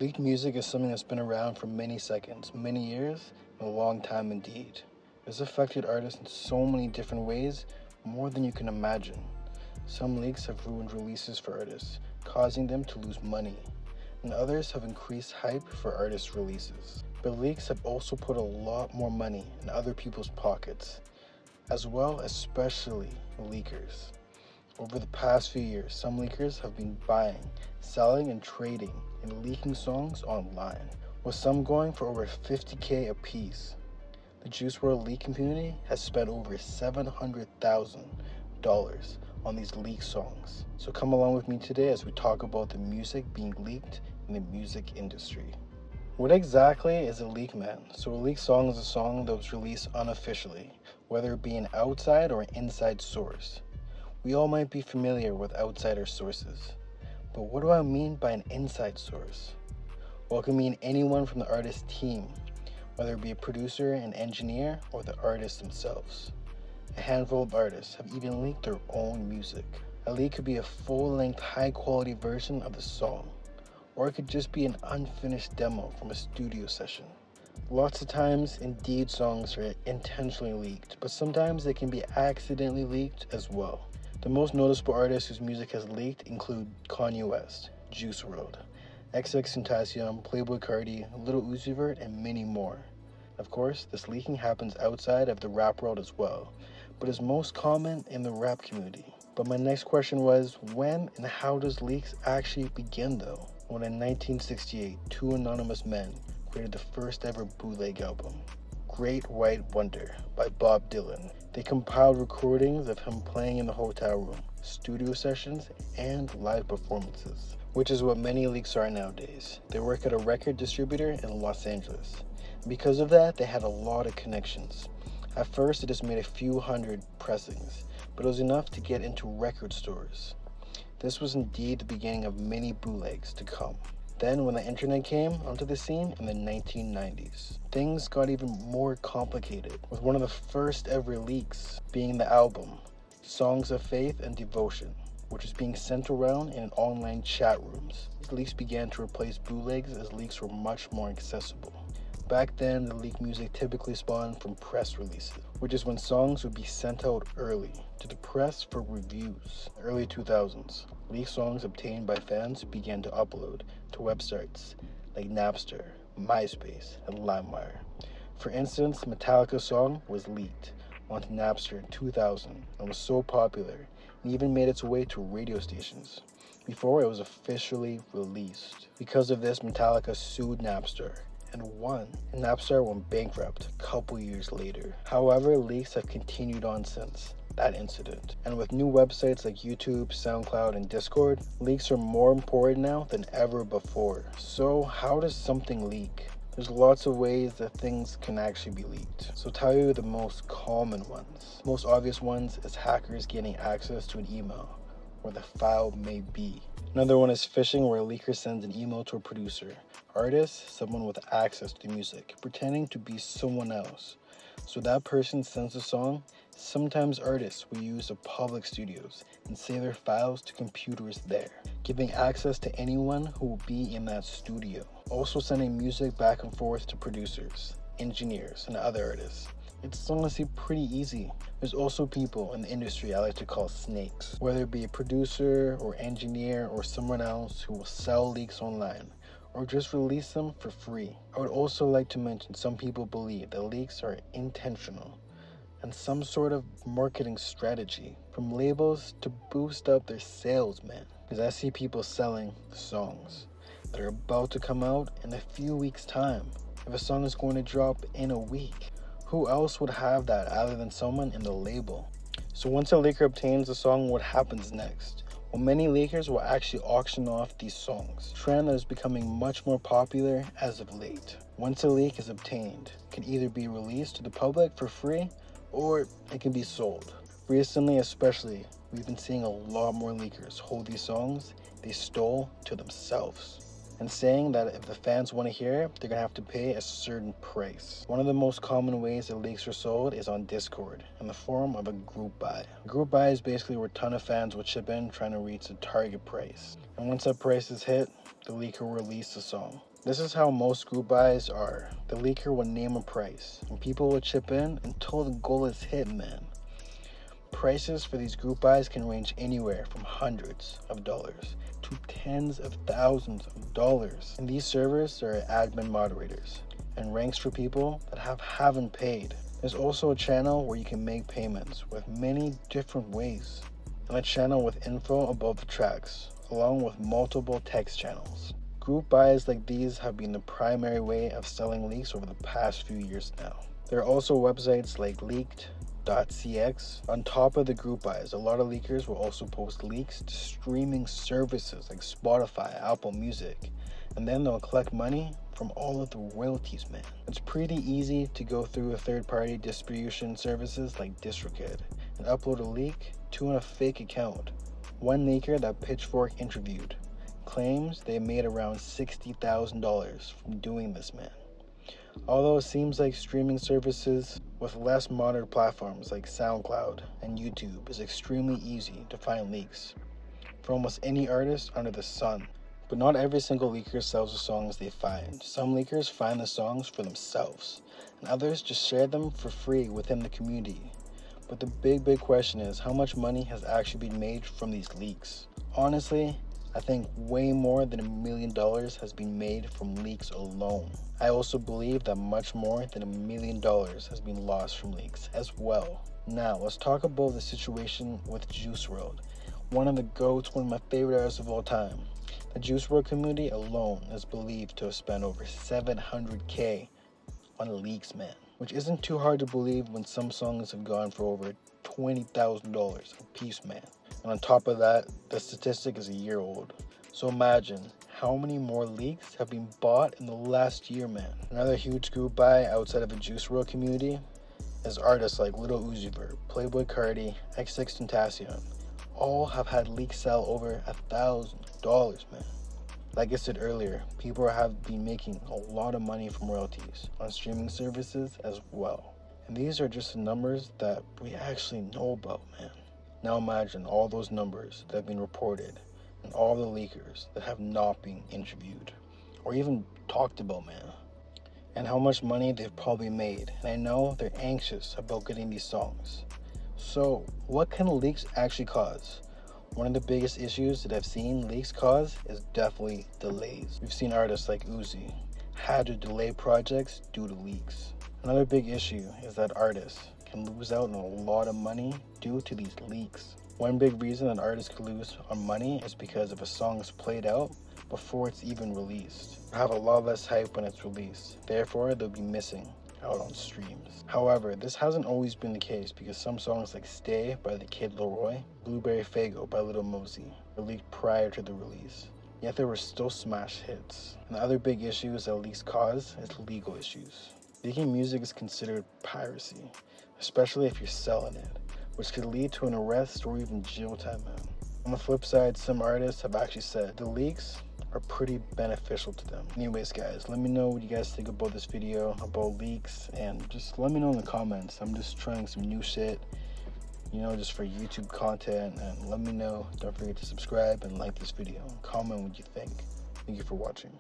Leaked music is something that's been around for many seconds, many years, and a long time indeed. It's affected artists in so many different ways, more than you can imagine. Some leaks have ruined releases for artists, causing them to lose money, and others have increased hype for artists' releases. But leaks have also put a lot more money in other people's pockets, as well, especially leakers. Over the past few years, some leakers have been buying, selling, and trading and leaking songs online, with some going for over $50K a piece. The Juice WRLD leak community has spent over $700,000 on these leaked songs. So come along with me today as we talk about the music being leaked in the music industry. What exactly is a leak, man? So a leaked song is a song that was released unofficially, whether it be an outside or an inside source. We all might be familiar with outsider sources, but what do I mean by an inside source? Well, it can mean anyone from the artist's team, whether it be a producer, an engineer, or the artists themselves. A handful of artists have even leaked their own music. A leak could be a full-length, high-quality version of the song, or it could just be an unfinished demo from a studio session. Lots of times, indeed, songs are intentionally leaked, but sometimes they can be accidentally leaked as well. The most noticeable artists whose music has leaked include Kanye West, Juice WRLD, XXXTentacion, Playboi Carti, Lil Uzi Vert, and many more. Of course, this leaking happens outside of the rap world as well, but is most common in the rap community. But my next question was, when and how does leaks actually begin though? When in 1968, two anonymous men created the first ever bootleg album, Great White Wonder by Bob Dylan. They compiled recordings of him playing in the hotel room, studio sessions, and live performances, which is what many leaks are nowadays. They work at a record distributor in Los Angeles. Because of that, they had a lot of connections. At first, they just made a few hundred pressings, but it was enough to get into record stores. This was indeed the beginning of many bootlegs to come. Then, when the internet came onto the scene in the 1990s, things got even more complicated, with one of the first ever leaks being the album, Songs of Faith and Devotion, which was being sent around in online chat rooms. These leaks began to replace bootlegs as leaks were much more accessible. Back then, the leaked music typically spawned from press releases, which is when songs would be sent out early to the press for reviews. In the early 2000s, leaked songs obtained by fans began to upload to websites like Napster, MySpace, and LimeWire. For instance, Metallica's song was leaked onto Napster in 2000 and was so popular and even made its way to radio stations before it was officially released. Because of this, Metallica sued Napster and won, and Napster went bankrupt a couple years later. However, leaks have continued on since that incident, and with new websites like YouTube, SoundCloud, and Discord, leaks are more important now than ever before. So how does something leak? There's lots of ways that things can actually be leaked. So I'll tell you the most common ones. Most obvious ones is hackers getting access to an email where the file may be. Another one is phishing, where a leaker sends an email to a producer, artist, someone with access to the music, pretending to be someone else. So that person sends a song. Sometimes artists will use the public studios and save their files to computers there, giving access to anyone who will be in that studio. Also sending music back and forth to producers, engineers, and other artists. It's honestly pretty easy. There's also people in the industry I like to call snakes, whether it be a producer or engineer or someone else who will sell leaks online or just release them for free. I would also like to mention some people believe that leaks are intentional and some sort of marketing strategy from labels to boost up their sales, man. Because I see people selling songs that are about to come out in a few weeks' time. If a song is going to drop in a week, who else would have that other than someone in the label? So once a leaker obtains a song, what happens next? Well, many leakers will actually auction off these songs, a trend that is becoming much more popular as of late. Once a leak is obtained, it can either be released to the public for free or it can be sold. Recently especially, we've been seeing a lot more leakers hold these songs they stole to themselves, and saying that if the fans want to hear it, they're going to have to pay a certain price. One of the most common ways that leaks are sold is on Discord, in the form of a group buy. A group buy is basically where a ton of fans will chip in trying to reach a target price. And once that price is hit, the leaker will release the song. This is how most group buys are. The leaker will name a price, and people will chip in until the goal is hit, man. Prices for these group buys can range anywhere from hundreds of dollars to tens of thousands of dollars. And these servers are admin moderators and ranks for people that haven't paid. There's also a channel where you can make payments with many different ways, and a channel with info about the tracks, along with multiple text channels. Group buys like these have been the primary way of selling leaks over the past few years now. There are also websites like leaked.cx. On top of the group buys, a lot of leakers will also post leaks to streaming services like Spotify, Apple Music, and then they'll collect money from all of the royalties, man. It's pretty easy to go through a third-party distribution services like DistroKid and upload a leak to a fake account. One leaker that Pitchfork interviewed claims they made around $60,000 from doing this, man. Although it seems like streaming services with less modern platforms like SoundCloud and YouTube is extremely easy to find leaks for almost any artist under the sun. But not every single leaker sells the songs they find. Some leakers find the songs for themselves, and others just share them for free within the community. But the big question is, how much money has actually been made from these leaks? Honestly, I think way more than $1 million has been made from leaks alone. I also believe that much more than $1 million has been lost from leaks as well. Now, let's talk about the situation with Juice WRLD, one of the GOATs, one of my favorite artists of all time. The Juice WRLD community alone is believed to have spent over $700K on leaks, man, which isn't too hard to believe when some songs have gone for over $20,000 a piece, man. And on top of that, the statistic is a year old. So imagine how many more leaks have been bought in the last year, man. Another huge group buy outside of the Juice WRLD community is artists like Lil Uzi Vert, Playboi Carti, XXXTentacion. All have had leaks sell over $1,000, man. Like I said earlier, people have been making a lot of money from royalties on streaming services as well. And these are just the numbers that we actually know about, man. Now imagine all those numbers that have been reported and all the leakers that have not been interviewed or even talked about, man. And how much money they've probably made. And I know they're anxious about getting these songs. So what can leaks actually cause? One of the biggest issues that I've seen leaks cause is definitely delays. We've seen artists like Uzi had to delay projects due to leaks. Another big issue is that artists can lose out on a lot of money due to these leaks. One big reason that artists could lose on money is because if a song is played out before it's even released, it'll have a lot less hype when it's released. Therefore, they'll be missing out on streams. However, this hasn't always been the case because some songs like Stay by the Kid Laroi, Blueberry Faygo by Lil Mosey were leaked prior to the release. Yet there were still smash hits. And the other big issues that leaks cause is legal issues. Leaking music is considered piracy, especially if you're selling it, which could lead to an arrest or even jail time, man. On the flip side, some artists have actually said the leaks are pretty beneficial to them. Anyways, guys, let me know what you guys think about this video, about leaks, and just let me know in the comments. I'm just trying some new shit, just for YouTube content, and let me know. Don't forget to subscribe and like this video. Comment what you think. Thank you for watching.